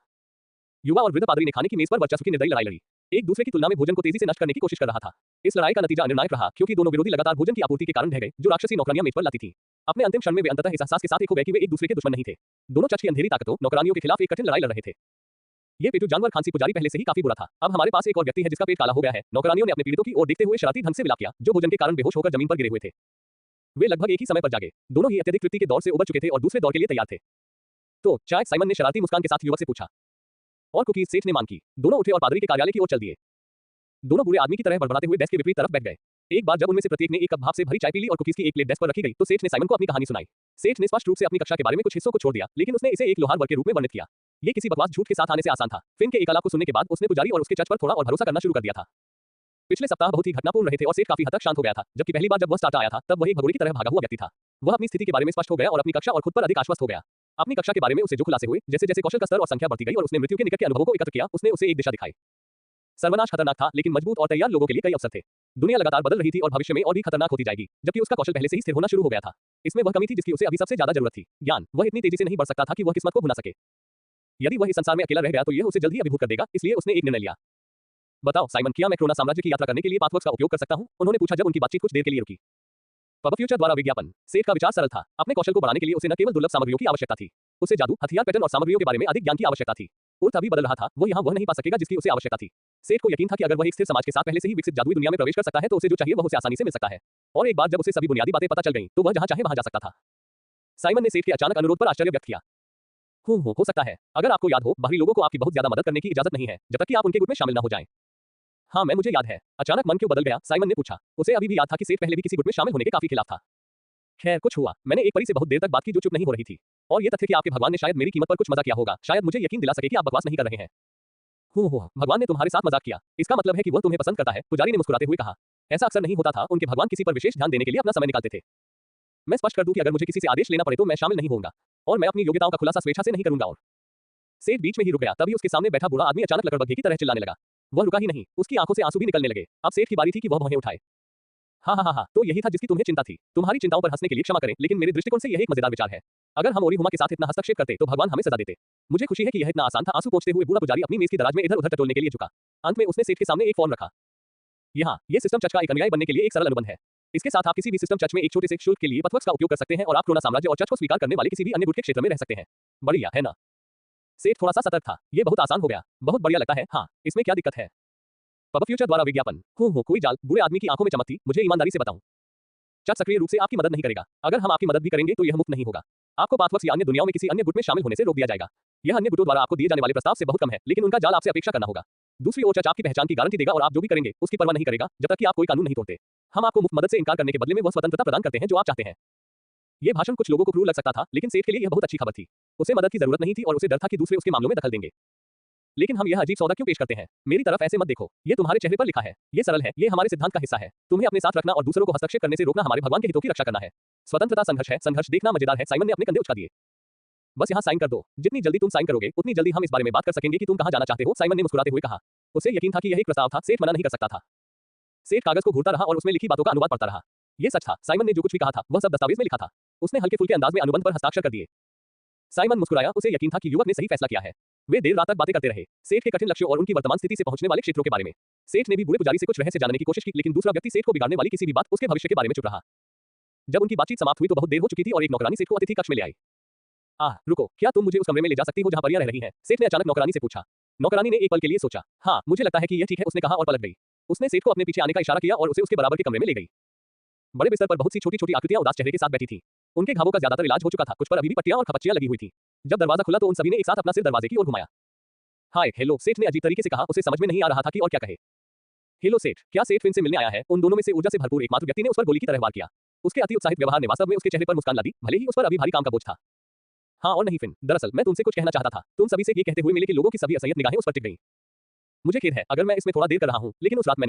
युवा और वृद्ध पादरी ने खाने की मेज पर वर्चस्व की निर्दयी लड़ाई लड़ी, एक दूसरे की तुलना में भोजन को तेजी से नष्ट करने की कोशिश कर रहा था। इस लड़ाई का नतीजा निर्णायक रहा, क्योंकि दोनों विरोधी लगातार भोजन की आपूर्ति के कारण ढह गए, जो राक्षसी नौकरानियां मेज पर लाती थी। अपने अंतिम क्षण में वे अंततः इस एहसास के साथ एक हो गए कि वे एक दूसरे के दुश्मन नहीं थे। दोनों चर्च की अंधेरी ताकतों नौकरानियों के खिलाफ एक कठिन लड़ाई लड़ रहे थे। ये पेटू जानवर खांसी पुजारी पहले से ही काफी बुरा था। अब हमारे पास एक और व्यक्ति है जिसका पेट काला हो गया है। नौकरानियों ने अपने पीड़ितों की ओर देखते हुए शरारती ढंग से विलाप किया, जो भोजन के कारण बेहोश होकर जमीन पर गिरे हुए थे। वे लगभग एक ही समय पर जागे। दोनों ही अत्यधिक तृप्ति के दौर से उबर चुके थे और दूसरे दौर के लिए तैयार थे। तो शायद साइमन ने शरारती मुस्कान के साथ युवक से पूछा, और कुकीज? सेठ ने मान की। दोनों उठे और पादरी के कार्यालय की ओर चल दिए। दोनों बुरे आदमी की तरह बड़बड़ाते हुए डेस्क के विपरीत तरफ बैठ गए। एक बार जब उनमें से प्रत्येक ने एक कप भाप से भरी चाय पी ली और कुकीज की एक प्लेट डेस्क पर रखी गई, तो सेठ ने साइमन को अपनी कहानी सुनाई। सेठ ने स्पष्ट रूप से अपनी कक्षा के बारे में कुछ हिस्सों को छोड़ दिया, लेकिन उसने इसे एक लोहार वर्ग के रूप में वर्णित किया। ये किसी बकवास झूठ के साथ आने से आसान था। फिन के एक आलाप को सुनने के बाद उसने पुजारी और उसके चर्च पर थोड़ा और भरोसा करना शुरू कर दिया था। पिछले सप्ताह बहुत ही घटनापूर्ण रहे थे और सेठ काफी हद तक शांत हो गया था। जबकि पहली बार जब वह स्टार्ट आया था, तब वह एक भगोड़े की तरह भागा हुआ व्यक्ति था। वह अपनी स्थिति के बारे में स्पष्ट हो गया और अपनी कक्षा और खुद पर अधिक आश्वस्त हो गया। अपनी कक्षा के बारे में उसे जो खुलासे हुए, जैसे जैसे कौशल का स्तर और संख्या बढ़ती गई और उसने मृत्यु के निकट के अनुभवों को एकत्र किया, उसने उसे एक दिशा दिखाई। सर्वनाश खतरनाक था, लेकिन मजबूत और तैयार लोगों के लिए कई अवसर थे। दुनिया लगातार बदल रही थी और भविष्य में और भी खतरनाक होती जाएगी, जबकि उसका कौशल पहले से ही स्थिर होना शुरू हो गया था। इसमें वह कमी थी जिसकी उसे अभी सबसे ज्यादा जरूरत थी, ज्ञान। वह इतनी तेजी से नहीं बढ़ सकता था कि वह किस्मत को भुला सके। यदि वह इस संसार में अकेला रह गया तो यह उसे जल्द ही अभिभूत कर देगा, इसलिए उसने एक निर्णय लिया। बताओ साइमन, क्या मैं क्रोना साम्राज्य की यात्रा करने के लिए पाथवर्क्स का उपयोग कर सकता हूं? उन्होंने पूछा जब उनकी बातचीत कुछ देर के लिए रुकी। पब फ्यूचर द्वारा विज्ञापन। सेठ का विचार सरल था। अपने कौशल को बढ़ाने के लिए उसे न केवल दुर्लभ सामग्रियों की आवश्यकता थी, उसे जादू, हथियार, पैटर्न और सामग्रियों के बारे में अधिक ज्ञान की आवश्यकता थी। उर्थ अभी बदल रहा था, वो यहाँ वह नहीं पा सकेगा जिसकी उसे आवश्यकता थी। सेठ को यकीन था कि अगर वह एक स्थिर समाज के साथ पहले से ही विकसित जादुई दुनिया में प्रवेश कर सकता है तो उसे जो चाहिए वह उसे आसानी से मिल सकता है। और एक बार जब उसे सभी बुनियादी बातें पता चल गईं, तो वह जहां चाहे वहां जा सकता था। साइमन ने सेठ के अचानक अनुरोध पर आश्चर्य व्यक्त किया। हो सकता है। अगर आपको याद हो, बाहरी लोगों को आपकी बहुत ज्यादा मदद करने की इजाजत नहीं है, जब तक कि आप उनके गुट में शामिल न हो जाएं। हाँ, मुझे याद है। अचानक मन क्यों बदल गया? साइमन ने पूछा। उसे अभी भी याद था कि सेठ पहले भी किसी गुट में शामिल होने के काफी खिलाफ था। खैर, कुछ हुआ। मैंने एक परी से बहुत देर तक बात की जो चुप नहीं हो रही थी। और ये तथ्य कि आपके भगवान ने शायद मेरी कीमत पर कुछ मजाक किया होगा, शायद मुझे यकीन दिला सके कि आप बकवास नहीं कर रहे हैं। हो, भगवान ने तुम्हारे साथ मजाक किया। इसका मतलब है कि वह तुम्हें पसंद करता है, पुजारी ने मुस्कुराते हुए कहा। ऐसा अक्सर नहीं होता था। उनके भगवान किसी पर विशेष ध्यान देने के लिए अपना समय निकालते थे। मैं स्पष्ट कर दूं कि अगर मुझे किसी से आदेश लेना पड़े तो मैं शामिल नहीं होऊंगा, और मैं अपनी योग्यताओं का खुलासा स्वेच्छा से नहीं करूंगा। और सेठ बीच में ही रुक गया। तभी उसके सामने बैठा बूढ़ा आदमी अचानक लकड़बग्घे की तरह चिल्लाने लगा। वह रुका ही नहीं, उसकी आंखों से आंसू भी निकलने लगे। अब सेठ की बारी थी कि वह भौहें उठाए। हाँ, तो यही था जिसकी तुम्हें चिंता थी। तुम्हारी चिंताओं पर हंसने के लिए क्षमा करें, लेकिन मेरे दृष्टिकोण से यह एक मजेदार विचार है। अगर हम ओरी हुमा के साथ इतना हस्तक्षेप करते तो भगवान हमें सजा देते। मुझे खुशी है कि यह इतना आसान था। आंसू पोंछते हुए बूढ़ा पुजारी अपनी मेज की दराज में इधर उधर टटोलने के लिए झुका। अंत में उसने सेठ के सामने एक फॉर्म रखा। यहाँ, ये सिस्टम चर्च का एक अनुयायी बनने के लिए एक सरल अनुबंध है। इसके साथ आप किसी भी सिस्टम चर्च में एक छोटे से शुल्क के लिए पथवर्क्स का उपयोग कर सकते हैं और आप क्रोना साम्राज्य और चर्च को स्वीकार करने वाले किसी भी अन्य गुट के क्षेत्र में रह सकते हैं। बढ़िया है ना? सेठ थोड़ा सा सतर्क था। ये बहुत आसान हो गया। बहुत बढ़िया लगता है। हाँ, इसमें क्या दिक्कत है? पब फ्यूचर द्वारा विज्ञापन। हो, कोई जाल? बूढ़े आदमी की आंखों में चमक थी। मुझे ईमानदारी से बताऊं, चर्च सक्रिय रूप से आपकी मदद नहीं करेगा। अगर हम आपकी मदद भी करेंगे तो यह मुफ्त नहीं होगा। आपको पाथवर्क्स या अन्य दुनियाओं में किसी अन्य गुट में शामिल होने से रोक दिया जाएगा। यह अन्य गुटों द्वारा आपको दिए जाने वाले प्रस्ताव से बहुत कम है, लेकिन उनका जाल आपसे अपेक्षा करना होगा। दूसरी ओर चर्च आपकी पहचान की गारंटी देगा और आप जो भी करेंगे उसकी परवाह नहीं करेगा, जब तक कि आप कोई कानून नहीं तोड़ते। हम आपको मुफ्त मदद से इनकार करने के बदले में वह स्वतंत्रता प्रदान करते हैं जो आप चाहते हैं। यह भाषण कुछ लोगों को क्रूर लग सकता था, लेकिन सेठ के लिए यह बहुत अच्छी खबर थी। उसे मदद की जरूरत नहीं थी और उसे डर था कि दूसरे उसके मामलों में दखल देंगे। लेकिन हम यह अजीब सौदा क्यों पेश करते हैं? मेरी तरफ ऐसे मत देखो। ये तुम्हारे चेहरे पर लिखा है। ये सरल है। ये हमारे सिद्धांत का हिस्सा है। तुम्हें अपने साथ रखना और दूसरों को हस्तक्षेप करने से रोकना हमारे भगवान के हितों की रक्षा करना है। स्वतंत्रता संघर्ष है। संघर्ष देखना मजेदार है। साइमन ने अपने कंधे उचका दिए। बस यहाँ साइन कर दो। जितनी जल्दी तुम साइन करोगे उतनी जल्दी हम इस बारे में बात कर सकेंगे कि तुम कहाँ जाना चाहते हो। साइमन ने मुस्कुराते हुए कहा। उसे यकीन था कि यह एक प्रस्ताव था। सेठ मना नहीं कर सकता था। सेठ कागज को घूरता रहा और उसमें लिखी बातों का अनुवाद पढ़ता रहा। ये सच था। साइमन ने जो कुछ भी कहा था वह सब दस्तावेज में लिखा था। उसने हल्के फुल्के अंदाज में अनुबंध पर हस्ताक्षर कर दिए। साइमन मुस्कुराया। उसे यकीन था कि युवक ने सही फैसला किया है। वे देर रात तक बातें करते रहे, सेठ के कठिन लक्ष्यों और उनकी वर्तमान स्थिति से पहुंचने वाले क्षेत्रों के बारे में। सेठ ने भी बूढ़े पुजारी से कुछ रहस्य जानने की कोशिश की, लेकिन दूसरा व्यक्ति सेठ को बिगाड़ने वाली किसी भी बात उसके भविष्य के बारे में चुप रहा। जब उनकी बातचीत समाप्त हुई तो बहुत देर हो चुकी थी और एक नौकरानी सेठ को अतिथि कक्ष में ले आई। रुको, क्या तुम मुझे उस कमरे में ले जा सकती हो जहां परियां रह रही हैं? सेठ ने अचानक नौकरानी से पूछा। नौकरानी ने एक पल के लिए सोचा। हाँ, मुझे लगता है कि यह ठीक है, उसने कहा और पलट गई। उसने सेठ को अपने पीछे आने का इशारा किया और उसे उसके बराबर के कमरे में ले गई। बड़े बिस्तर पर बहुत सी छोटी छोटी आकृतियां उदास चेहरे के साथ बैठी थी। उनके घावों का ज्यादातर इलाज हो चुका था, कुछ पर अभी भी पट्टियां और खपच्चियां लगी हुई थी। जब दरवाजा खुला तो उन सभी ने एक साथ अपना सिर दरवाजे की ओर घुमाया। हाय, हेलो, सेठ ने अजीब तरीके से कहा। उसे समझ में नहीं आ रहा था कि और क्या कहे। हेलो सेठ, क्या सेठ फिन से मिलने आया है? उन दोनों में से ऊर्जा से भरपूर एकमात्र व्यक्ति ने उस पर गोली की तरह वार किया। उसके अति उत्साहित व्यवहार ने वास्तव में उसके चेहरे पर मुस्कान ला दी, भले ही उस पर अभी भारी काम का बोझ था। हाँ और नहीं फिन, दरअसल मैं तुमसे कुछ कहना चाहता था। तुम सभी से ये कहते हुए मिले कि लोगों की सभी असंयत निगाहें उस पर टिक गईं। मुझे खेद है अगर मैं इसमें थोड़ा देर कर रहा हूँ, लेकिन उस रात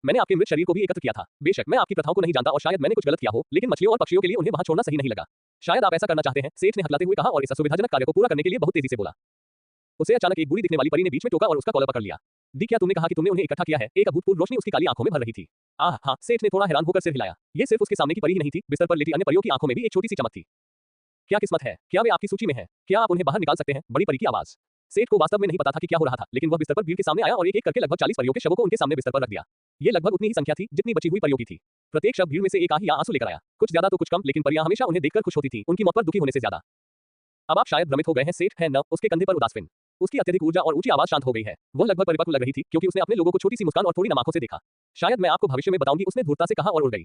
मैंने आपके मृत शरीर को भी एकत्र किया था। बेशक मैं आपकी प्रथाओं को नहीं जानता और शायद मैंने कुछ गलत किया हो, लेकिन मछलियों और पक्षियों के लिए उन्हें वहां छोड़ना सही नहीं लगा। शायद आप ऐसा करना चाहते हैं, सेठ ने हकलाते हुए कहा और इस असुविधाजनक कार्य को पूरा करने के लिए बहुत तेजी से बोला। उसे अचानक एक बुरी दिखने वाली परी ने बीच में टोका और उसका कॉलर पकड़ लिया। दी, क्या तुमने कहा कि तुमने उन्हें इकट्ठा किया है? एक अभूतपूर्व रोशनी उसकी काली आंखों में भर रही थी। हाँ, सेठ ने थोड़ा हैरान होकर सिर हिलाया। ये सिर्फ उसके सामने की परी ही नहीं थी, बिस्तर पर लेटी अन्य परियों की आंखों में भी एक छोटी सी चमक थी। क्या किस्मत है, क्या वे आपकी सूची में हैं? क्या आप उन्हें बाहर निकाल सकते हैं? बड़ी परी की आवाज। सेठ को वास्तव में नहीं पता था कि क्या हो रहा था, लेकिन वह बिस्तर पर भीड़ के सामने आया और एक-एक करके लगभग 40 परियों के शवों को उनके सामने बिस्तर पर रख दिया। ये लगभग उतनी ही संख्या थी जितनी बची हुई परियों की थी। प्रत्येक शव भीड़ में से एक आह या आंसू लेकर आया, कुछ ज्यादा तो कुछ कम, लेकिन परियां हमेशा उन्हें देखकर खुश होती थीं, उनकी मौत पर दुखी होने से ज्यादा। अब आप शायद भ्रमित हो गए हैं, सेठ है न, उसके कंधे पर उदासीन। उसकी अत्यधिक ऊर्जा और ऊंची आवाज शांत हो गई है। वह लगभग परिपक्व लग रही थी क्योंकि उसने अपने लोगों को छोटी सी मुस्कान और थोड़ी नम आंखों से देखा। शायद मैं आपको भविष्य में बताऊंगी, उसने धूर्तता से कहा और उड़ गई।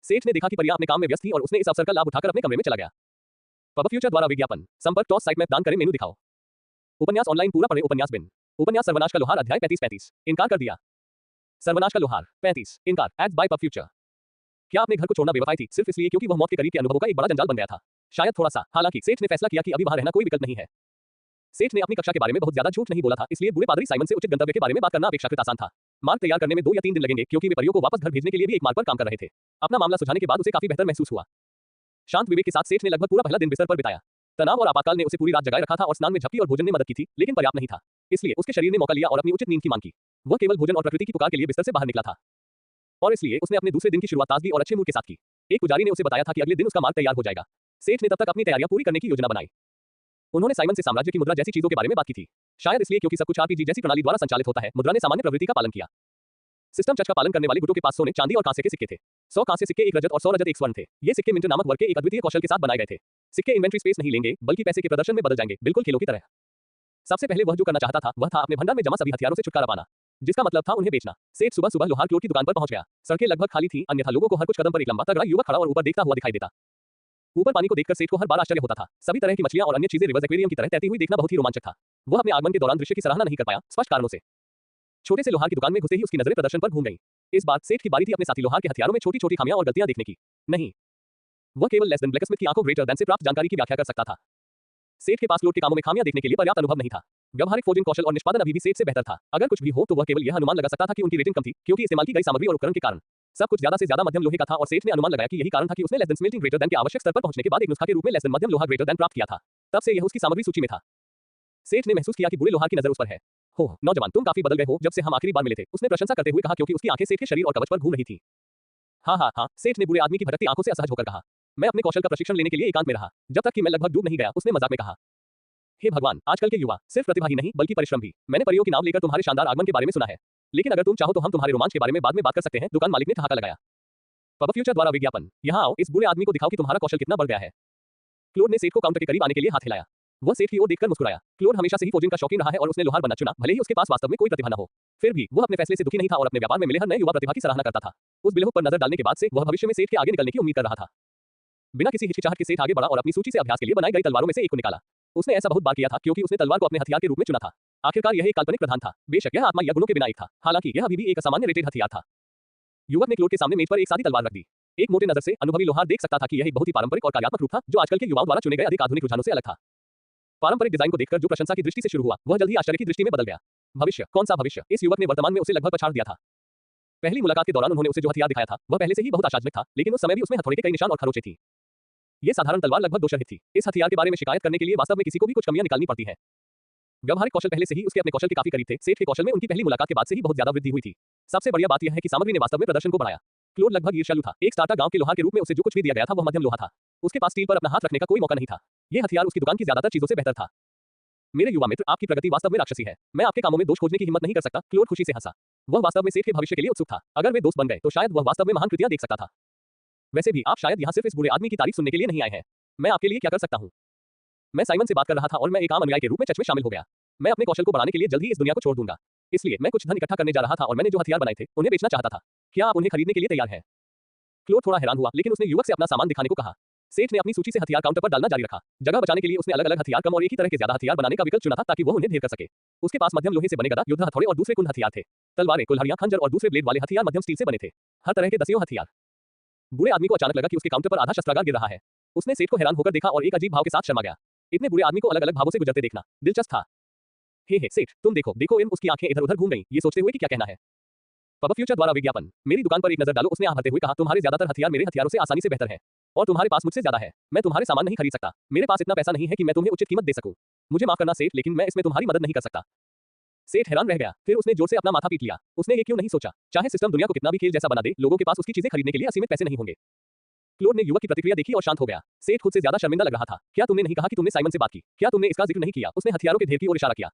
सेठ ने देखा कि परियां अपने काम में व्यस्त थी और उसने इस अवसर का लाभ उठाकर अपने कमरे में चला गया। पब फ्यूचर द्वारा विज्ञापन संपर्क टॉस साइट में दान करें, मेनू दिखाओ। उपन्यास ऑनलाइन पूरा पढ़े, उपन्यास बिन। उपन्यास सर्वनाश का लोहार, अध्याय 35 इनकार कर दिया। सर्वनाश का लोहार 35 इनकार एड्स बाय पब फ्यूचर। क्या अपने घर को छोड़ना बेवफाई थी, सिर्फ इसलिए क्योंकि वह मौत के करीब के अनुभवों का एक बड़ा जंजाल बन गया था? शायद थोड़ा सा। हालांकि सेठ ने फैसला किया कि अभी वहां रहना कोई विकल्प नहीं है। सेठ ने अपनी कक्षा के बारे में बहुत ज्यादा झूठ नहीं बोला था, इसलिए बूढ़े पादरी साइमन से उचित गंतव्य के बारे में बात करना अपेक्षाकृत आसान था। मार्ग तैयार करने में 2 या 3 दिन लगेंगे क्योंकि वे परियों को वापस घर भेजने के लिए भी एक मार्ग पर काम कर रहे थे। अपना मामला सुझाने के बाद उसे काफी बेहतर महसूस हुआ। शांत विवेक के साथ सेठ ने लगभग पूरा पहला दिन बिस्तर पर बिताया। तनाव और आपातकाल ने उसे पूरी रात जगाए रखा था और स्नान में झपकी और भोजन ने मदद की थी, लेकिन पर्याप्त नहीं था। इसलिए उसके शरीर ने मौका लिया और अपनी उचित नींद की मांग की। वह केवल भोजन और प्रकृति की पुकार के लिए बिस्तर से बाहर निकला था, और इसलिए उसने अपने दूसरे दिन की शुरुआत ताजगी और अच्छे मूड के साथ की। एक पुजारी ने उसे बताया था कि अगले दिन उसका मार्ग तैयार हो जाएगा। सेठ ने तब तक अपनी तैयारियां पूरी करने की योजना बनाई। उन्होंने साइमन से साम्राज्य की मुद्रा जैसी चीजों के बारे में बात की थी। शायद इसलिए क्योंकि सब कुछ आरपीजी जैसी प्रणाली द्वारा संचालित होता है, मुद्रा ने सामान्य प्रवृत्ति का पालन किया। सिस्टम चर्च का पालन करने वाले गुटों के पास सोने, चांदी और कांसे के सिक्के थे। 100 कांसे सिक्के, 1 रजत और 100 रजत एक स्वर्ण थे। ये सिक्के मिंट नामक वर्ग के एक अद्वितीय कौशल के साथ बनाए गए थे। सिक्के इन्वेंट्री स्पेस नहीं लेंगे, बल्कि पैसे के प्रदर्शन में बदल जाएंगे, बिल्कुल खेलों की तरह। सबसे पहले वह जो करना चाहता था वह था अपने भंडार में जमा सभी हथियारों से छुटकारा पाना, जिसका मतलब था उन्हें बेचना। सेठ सुबह सुबह लोहार क्लोथ की दुकान पर पहुंच गया। सड़कें लगभग खाली थीं, अन्यथा लोगों को हर कुछ कदम पर एक लंबा तगड़ा युवक खड़ा और ऊपर देखता हुआ दिखाई देता। ऊपर पानी को देखकर सेठ को हर बार आश्चर्य होता था। सभी तरह की मछलियां और अन्य चीजें रिवर्स एक्वेरियम की तरह तैरती हुई देखना बहुत ही रोमांचक था। वह अपने आगमन के दौरान दृश्य की सराहना नहीं कर पाया, स्पष्ट कारणों से। छोटे से लोहार की दुकान में घुसते ही उसकी नजरें प्रदर्शन पर घूम गईं। इस बार सेठ की बारी थी अपने साथी लोहार के हथियारों में छोटी छोटी खामियां और गलतियां देखने की। नहीं, वह केवल लेस देन ब्लैकस्मिथ की आंखों ग्रेटर देन से प्राप्त जानकारी की व्याख्या कर सकता था। सेठ के पास लोड के कामों में खामियां देखने के लिए पर्याप्त अनुभव नहीं था। व्यावहारिक फोर्जिंग कौशल और निष्पादन अभी भी सेठ से बेहतर था। अगर कुछ भी हो तो वह केवल यह अनुमान लगा सकता था कि उनकी रेटिंग कम थी क्योंकि इस्तेमाल की गई सामग्री और उपकरण के कारण। सब कुछ ज्यादा से ज्यादा मध्यम लोहे का था और सेठ ने अनुमान लगाया कि यही कारण था कि उसने less than smelting greater than के आवश्यक स्तर पर पहुंचने के बाद एक नुस्खा के रूप में लेस देन मध्यम लोहा ग्रेटर देन प्राप्त किया था। तब से यह उसकी सामग्री सूची में था। सेठ ने महसूस किया कि बुरे लोहार की नजर उस पर है। हो नौजवान, तुम काफी बदल गए हो जब से हम आखिरी बार मिले थे, उसने प्रशंसा करते हुए कहा क्योंकि उसकी आंखें सेठ के शरीर और कवच पर घूम रही थी। हाँ, सेठ ने बुरे आदमी की भटकती आंखों से असहज होकर कहा। मैं अपने कौशल का प्रशिक्षण लेने के लिए एकांत में रहा, जब तक कि मैं लगभग डूब नहीं गया, उसने मजाक में कहा। हे भगवान, आजकल के युवा सिर्फ प्रतिभा ही नहीं बल्कि परिश्रम भी। मैंने परियों की नाव लेकर तुम्हारे शानदार आगमन के बारे में सुना है, लेकिन अगर तुम चाहो तो हम तुम्हारे रोमांच के बारे में बाद में बात कर सकते हैं, दुकान मालिक ने ठहाका लगाया। पब फ्यूचर द्वारा विज्ञापन। यहाँ आओ, इस बूढ़े आदमी को दिखाओ कि तुम्हारा कौशल कितना बढ़ गया है। क्लोड ने सेठ को काउंटर के करीब आने के लिए हाथ हिलाया। वह सेठ की ओर देखकर मुस्कुराया। क्लोड हमेशा से ही फोर्जिंग का शौकीन रहा है और उसने लोहार बनना चुना, भले ही उसके पास वास्तव में कोई प्रतिभा न हो। फिर भी वह अपने फैसले से दुखी नहीं था और अपने व्यापार में मिले हर नए युवा प्रतिभा की सराहना करता था। उस बिलहू पर नजर डालने के बाद से वह भविष्य में सेठ के आगे निकलने की उम्मीद कर रहा था। बिना किसी हिचकिचाहट के सेठ आगे बढ़ा और अपनी सूची से अभ्यास के लिए बनाई गई तलवारों में से एक को निकाला। उसने ऐसा बहुत बार किया था क्योंकि उसने तलवार को अपने हथियार के रूप में चुना था। आखिरकार यह एक काल्पनिक प्रधान था, बेशक यह आत्मा या गुणों के बिना एक था। हालांकि यह अभी भी एक असामान्य रेटेड हथियार था। युवक ने क्लोड के सामने मेज पर एक सादी तलवार रख दी। एक मोटे नजर से अनुभवी लोहार देख सकता था कि यह एक बहुत ही पारंपरिक और कार्यात्मक रूप था जो आजकल के युवाओं द्वारा चुने गए अधिक आधुनिक रुझानों से अलग था। पारंपरिक डिजाइन को देखकर जो प्रशंसा की दृष्टि से शुरू हुआ वह जल्द ही आश्चर्य की दृष्टि में बदल गया। भविष्य, कौन सा भविष्य? इस युवक ने वर्तमान में उसे लगभग पछाड़ दिया था। पहली मुलाकात के दौरान उन्होंने उसे जो हथियार दिखाया था वह पहले से ही बहुत आशाजनक था, लेकिन उस समय भी उसमें हथौड़े के कई निशान और खरोंचें थी। यह साधारण तलवार लगभग दोषरहित थी। इस हथियार के बारे में शिकायत करने के लिए वास्तव में किसी को भी कुछ कमियां निकालनी पड़ती है। व्यावहारिक कौशल पहले से ही उसके अपने कौशल के काफी करीब थे। सेठ के कौशल में उनकी पहली मुलाकात के बाद से ही बहुत ज्यादा वृद्धि हुई थी। सबसे बढ़िया बात यह है कि सामग्री ने वास्तव में प्रदर्शन को बढ़ाया। क्लोड लगभग ईर्ष्यालु था। एक स्टार्टअप गांव के लोहार के रूप में उसे जो कुछ भी दिया गया था वह मध्यम लोहा था। उसके पास स्टील पर अपना हाथ रखने का कोई मौका नहीं था। यह हथियार उसकी दुकान की ज्यादातर चीजों से बेहतर था। मेरे युवा मित्र, आपकी प्रगति वास्तव में राक्षसी है। मैं आपके कामों में दोष खोजने की हिम्मत नहीं कर सकता। क्लोड खुशी से हंसा। वह वास्तव में सेठ के भविष्य के लिए उत्सुक था। अगर वे दोस्त बन गए तो शायद वह वास्तव में महान कृतियां देख सकता था। वैसे भी आप शायद यहाँ सिर्फ इस बुरे आदमी की तारीफ सुनने के लिए नहीं आए हैं। मैं आपके लिए क्या कर सकता हूँ? मैं साइमन से बात कर रहा था और मैं एक आम अनुयायी के रूप में चर्च में शामिल हो गया। मैं अपने कौशल को बढ़ाने के लिए जल्द ही इस दुनिया को छोड़ दूंगा। इसलिए मैं कुछ धन इकट्ठा करने जा रहा था और मैंने जो हथियार बनाए थे उन्हें बेचना चाहता था। क्या आप उन्हें खरीदने के लिए तैयार हैं? क्लोड थोड़ा हैरान हुआ, लेकिन उसने युवक से अपना सामान दिखाने को कहा। सेठ ने अपनी सूची से हथियार काउंटर पर डालना जारी रखा। जगह बचाने के लिए उसने अलग अलग हथियार कम और एक ही तरह के ज्यादा हथियार बनाने का विकल्प चुना था ताकि वह उन्हें ढेर कर सके। उसके पास मध्यम लोहे से बने गदा, युद्ध हथौड़े और दूसरे कुंद हथियार थे। तलवारें, कुल्हाड़ियां, खंजर और दूसरे ब्लेड वाले हथियार मध्यम स्टील से बने थे। हर तरह के दसियों हथियार। बुरे आदमी को अचानक लगा कि उसके काउंटर पर आधा शस्त्रागार गिर रहा है। उसने सेठ को हैरान होकर देखा और एक अजीब भाव के साथ शर्मा गया। इतने बुरे आदमी को अलग अलग भावों से गुजरते देखना दिलचस्प था। हे सेठ, तुम देखो देखो, उसकी आंखें इधर उधर घूम गईं, ये सोचते हुए कि क्या कहना है। पब फ्यूचर द्वारा विज्ञापन। मेरी दुकान पर एक नजर डालो, उसने आह भरते हुए कहा। तुम्हारे ज्यादातर हथियार मेरे हथियारों से आसानी से बेहतर हैं और तुम्हारे पास मुझसे ज्यादा है। मैं तुम्हारे सामान नहीं खरीद सकता। मेरे पास इतना पैसा नहीं है कि मैं तुम्हें उचित कीमत दे सकूं। मुझे माफ करना सेठ, लेकिन मैं इसमें तुम्हारी मदद नहीं कर सकता। सेठ हैरान रह गया। फिर उसने जोर से अपना माथा पीट लिया। उसने ये क्यों नहीं सोचा, चाहे सिस्टम दुनिया को कितना भी खेल जैसा बना दे, लोगों के पास उसकी चीजें खरीदने के लिए असीमित पैसे नहीं होंगे। क्लोड ने युवक की प्रतिक्रिया देखी और शांत हो गया। सेठ खुद से ज्यादा शर्मिंदा लग रहा था। क्या तुमने नहीं कहा कि तुमने साइमन से बात की? क्या तुमने इसका जिक्र नहीं किया? उसने हथियारों के ढेर की ओर इशारा किया।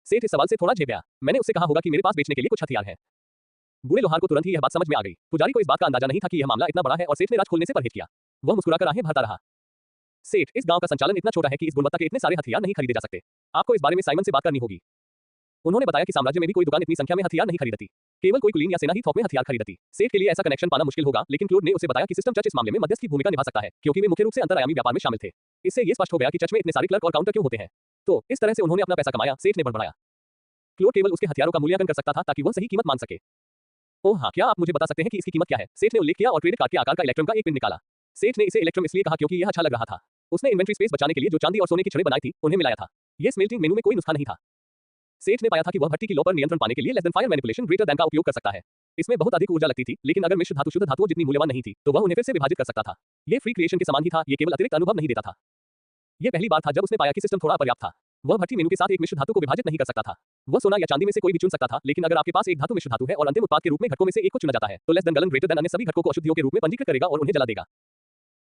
सेठ इस सवाल से थोड़ा झेप गया। मैंने उससे कहा होगा कि मेरे पास बेचने के लिए कुछ हथियार हैं। बूढ़े लोहार को तुरंत ही यह बात समझ में आ गई। पुजारी को इस बात का अंदाजा नहीं था कि यह मामला इतना बड़ा है और सेठ ने राज खोलने से परहेज किया। वह मुस्कुराकर आंखें भरता रहा। सेठ, इस गांव का संचालन इतना छोटा है कि इस गुणवत्ता के इतने सारे हथियार नहीं खरीदे जा सकते। आपको इस बारे में साइमन से बात करनी होगी। उन्होंने बताया कि साम्राज्य में भी कोई दुकान इतनी संख्या में हथियार नहीं खरीदती। केवल कोई कुलीन या सेना ही थोक में हथियार खरीदती। सेठ के लिए ऐसा कनेक्शन पाना मुश्किल होगा, लेकिन क्लोड ने उसे बताया कि सिस्टम चर्च इस मामले में मध्यस्थ की भूमिका निभा सकता है, क्योंकि वे मुख्य रूप से अंतरआयामी व्यापार में शामिल थे। इससे ये स्पष्ट हो गया कि चर्च में इतने सारे क्लर्क और काउंटर क्यों होते हैं। तो इस तरह से उन्होंने अपना पैसा कमाया। सेठ ने बड़बड़ाया। क्लोड केवल उसके हथियारों का मूल्यांकन कर सकता था ताकि वह सही कीमत मान सके। ओह हाँ, क्या आप मुझे बता सकते हैं कि इसकी कीमत क्या है? सेठ ने उल्लेख किया और क्रेडिट कार्ड के आकार का इलेक्ट्रम का एक पिन निकाला। सेठ ने इसे इलेक्ट्रम इसलिए कहा क्योंकि यह अच्छा लग रहा था। उसने इन्वेंट्री स्पेस बचाने के लिए जो चांदी और सोने की छड़ें बनाई थी, उन्हें मिलाया था। यह स्मेल्टिंग मेनू में कोई नुस्खा नहीं था। सेठ ने पाया था कि वह भट्टी की लौ पर नियंत्रण पाने के लिए less than fire manipulation greater than का उपयोग कर सकता है। इसमें बहुत अधिक ऊर्जा लगती थी, लेकिन अगर मिश्र धातु शुद्ध धातुओं जितनी मूल्यवान नहीं थी, तो वह उन्हें फिर से विभाजित कर सकता था। यह फ्री क्रिएशन के समान ही था, यह केवल अतिरिक्त अनुभव नहीं देता था। यह पहली बार था जब उसने पाया कि सिस्टम थोड़ा अपर्याप्त था। वह भट्टी मेनू के साथ एक मिश्र धातु को विभाजित नहीं कर सकता था। वह सोना या चांदी में से कोई भी चुन सकता था, लेकिन अगर आपके पास एक धातु मिश्र धातु है और अंतिम उत्पाद के रूप में घटकों में से एक को चुना जाता है, तो लेस देन गलन ग्रेटर देन अन्य सभी घटकों को अशुद्धियों के रूप में पंजीकृत करेगा और उन्हें जला देगा।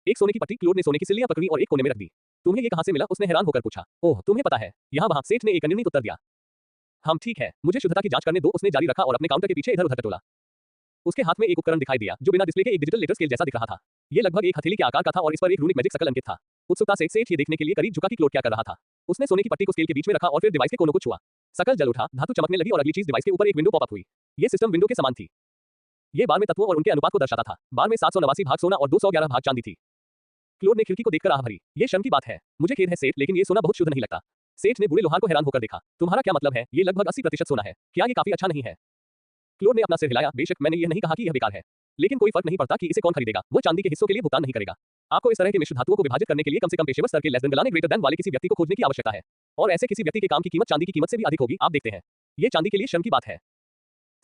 एक सोने की पट्टी। क्लोड ने सोने की सिल्लियां पकड़ी और एक कोने में रख दी। तुम्हें ये कहां से मिला? उसने हैरान होकर पूछा। ओह, तुम्हें पता है, यहाँ वहां। सेठ ने एक अनिर्णित उत्तर दिया। हम ठीक है, मुझे शुद्धता की जांच करने दो। उसने जारी रखा और अपने काउंटर के पीछे इधर-उधर टटोला। उसके हाथ में एक उपकरण दिखाई दिया जो बिना डिस्प्ले के एक डिजिटल लेटर स्केल जैसा दिख रहा था। यह लगभग एक हथेली के आकार का था और इस पर एक रूनिक मैजिक सकल अंकित था। उत्सुकता से सेठ ये देखने के लिए करीब झुका कि क्लोड क्या कर रहा था। उसने सोने की पट्टी को स्केल के बीच में रखा और फिर डिवाइस के कोनों को छुआ। सकल जल उठा, धातु चमकने लगी और अगली चीज डिवाइस के ऊपर एक विंडो पॉपअप हुई। ये सिस्टम विंडो के समान थी। ये बार में तत्वों और उनके अनुपात को दर्शाता था। बार में 789 भाग सोना और 211 भाग चांदी थी। क्लोड ने खिड़की को देखकर आह भरी। ये शर्म की बात है। मुझे खेद है सेठ, लेकिन ये सोना बहुत शुद्ध नहीं लगता। सेठ ने बूढ़े लोहार को हैरान होकर देखा। तुम्हारा क्या मतलब है? ये लगभग 80% सोना है। क्या ये काफी अच्छा नहीं है? क्लोड ने अपना सिर हिलाया। बेशक, मैंने ये नहीं कहा कि यह बेकार है, लेकिन कोई फर्क नहीं पड़ता कि इसे कौन खरीदेगा। वह चांदी के हिस्सों के लिए भुगतान नहीं करेगा। आपको इस तरह के मिश्र धातुओं को विभाजित करने के लिए कम से कम पेशेवर स्तर के लेस देन गलाने ग्रेटर देन वाले किसी व्यक्ति को खोजने की आवश्यकता है, और ऐसे किसी व्यक्ति के काम की कीमत चांदी की कीमत से भी अधिक होगी। आप देखते हैं, ये चांदी के लिए शर्म की बात है।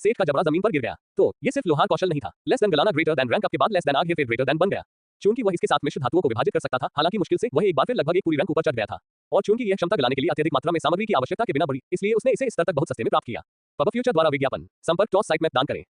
सेठ का जबड़ा जमीन पर गिर गया। तो ये सिर्फ लोहार कौशल नहीं था। लेस देन गलाना ग्रेटर देन रैंक अप के बाद लेस देन आग फिर ग्रेटर देन बन गया। चूंकि वह इसके साथ मिश्र धातुओं को विभाजित कर सकता था, हालांकि मुश्किल से, वह एक बार फिर लगभग एक पूरी रैंक ऊपर चढ़ गया था। और चूंकि यह क्षमता गलाने के लिए अत्यधिक मात्रा में सामग्री की आवश्यकता के बिना बढ़ी, इसलिए उसने इसे इस स्तर तक बहुत सस्ते में प्राप्त किया। पब फ्यूचर द्वारा विज्ञापन। संपर्क टॉस साइट में दान करें।